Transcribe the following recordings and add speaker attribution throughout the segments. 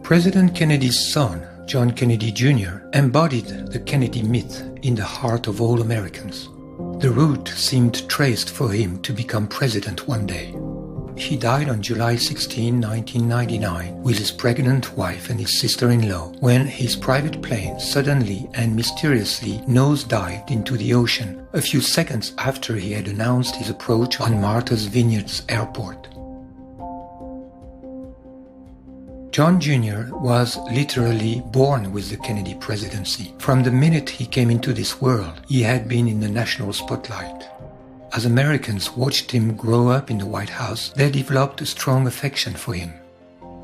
Speaker 1: President Kennedy's son, John Kennedy Jr., embodied the Kennedy myth in the heart of all Americans. The route seemed traced for him to become president one day. He died on July 16, 1999, with his pregnant wife and his sister-in-law, when his private plane suddenly and mysteriously nosedived into the ocean a few seconds after he had announced his approach on Martha's Vineyards Airport. John Jr. was literally born with the Kennedy presidency. From the minute he came into this world, he had been in the national spotlight. As Americans watched him grow up in the White House, they developed a strong affection for him.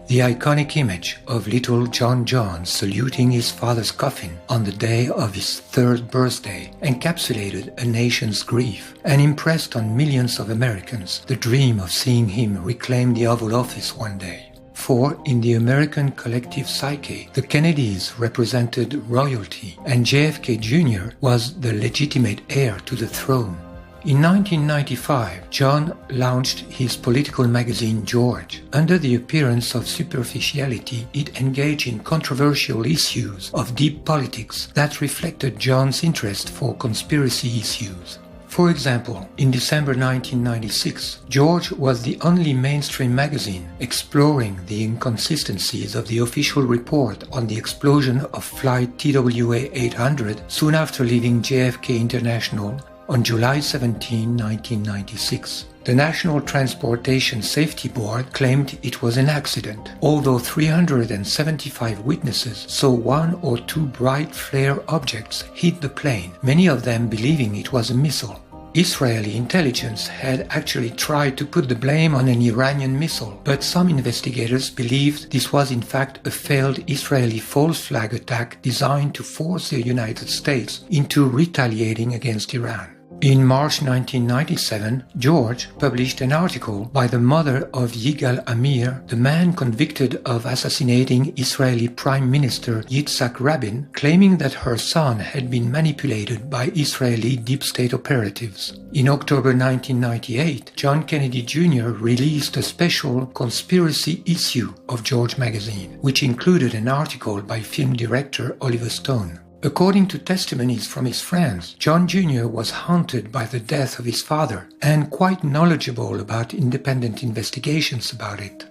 Speaker 1: The iconic image of little John saluting his father's coffin on the day of his 3rd birthday encapsulated a nation's grief and impressed on millions of Americans the dream of seeing him reclaim the Oval Office one day. For in the American collective psyche, the Kennedys represented royalty and JFK Jr. was the legitimate heir to the throne. In 1995, John launched his political magazine George. Under the appearance of superficiality, it engaged in controversial issues of deep politics that reflected John's interest for conspiracy issues. For example, in December 1996, George was the only mainstream magazine exploring the inconsistencies of the official report on the explosion of flight TWA 800 soon after leaving JFK International on July 17, 1996. The National Transportation Safety Board claimed it was an accident, although 375 witnesses saw 1 or 2 bright flare objects hit the plane, many of them believing it was a missile. Israeli intelligence had actually tried to put the blame on an Iranian missile, but some investigators believed this was in fact a failed Israeli false flag attack designed to force the United States into retaliating against Iran. In March 1997, George published an article by the mother of Yigal Amir, the man convicted of assassinating Israeli Prime Minister Yitzhak Rabin, claiming that her son had been manipulated by Israeli deep state operatives. In October 1998, John Kennedy Jr. released a special conspiracy issue of George magazine, which included an article by film director Oliver Stone. According to testimonies from his friends, John Jr. was haunted by the death of his father and quite knowledgeable about independent investigations about it.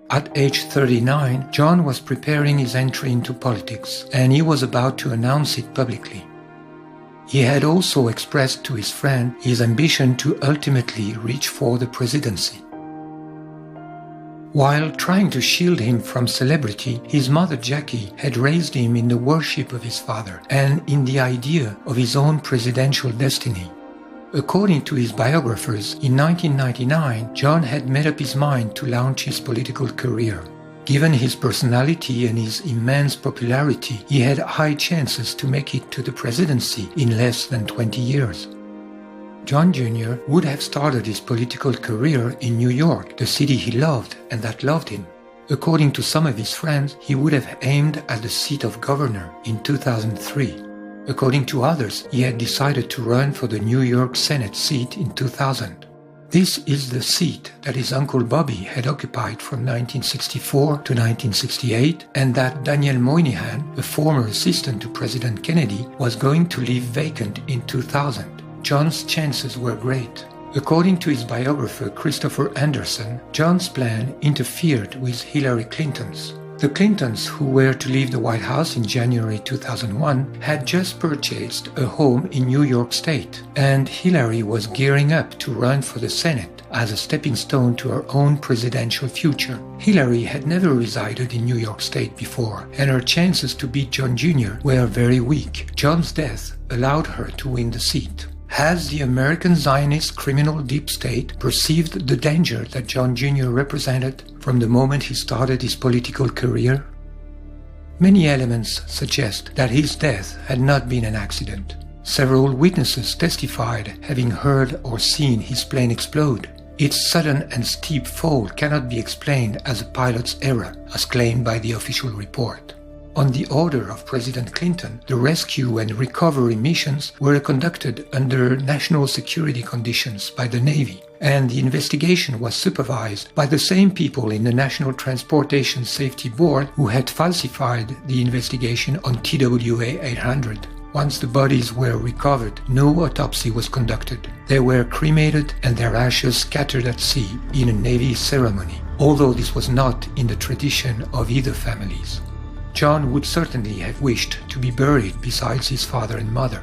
Speaker 1: At age 39, John was preparing his entry into politics, and he was about to announce it publicly. He had also expressed to his friend his ambition to ultimately reach for the presidency. While trying to shield him from celebrity, his mother Jackie had raised him in the worship of his father and in the idea of his own presidential destiny. According to his biographers, in 1999, John had made up his mind to launch his political career. Given his personality and his immense popularity, he had high chances to make it to the presidency in less than 20 years. John Jr. would have started his political career in New York, the city he loved and that loved him. According to some of his friends, he would have aimed at the seat of governor in 2003. According to others, he had decided to run for the New York Senate seat in 2000. This is the seat that his uncle Bobby had occupied from 1964 to 1968 and that Daniel Moynihan, a former assistant to President Kennedy, was going to leave vacant in 2000. John's chances were great. According to his biographer Christopher Anderson, John's plan interfered with Hillary Clinton's. The Clintons, who were to leave the White House in January 2001, had just purchased a home in New York State, and Hillary was gearing up to run for the Senate as a stepping stone to her own presidential future. Hillary had never resided in New York State before, and her chances to beat John Jr. were very weak. John's death allowed her to win the seat. Has the American Zionist criminal deep state perceived the danger that John Jr. represented from the moment he started his political career? Many elements suggest that his death had not been an accident. Several witnesses testified having heard or seen his plane explode. Its sudden and steep fall cannot be explained as a pilot's error, as claimed by the official report. On the order of President Clinton, the rescue and recovery missions were conducted under national security conditions by the Navy, and the investigation was supervised by the same people in the National Transportation Safety Board who had falsified the investigation on TWA 800. Once the bodies were recovered, no autopsy was conducted. They were cremated and their ashes scattered at sea in a Navy ceremony, although this was not in the tradition of either families. John would certainly have wished to be buried beside his father and mother.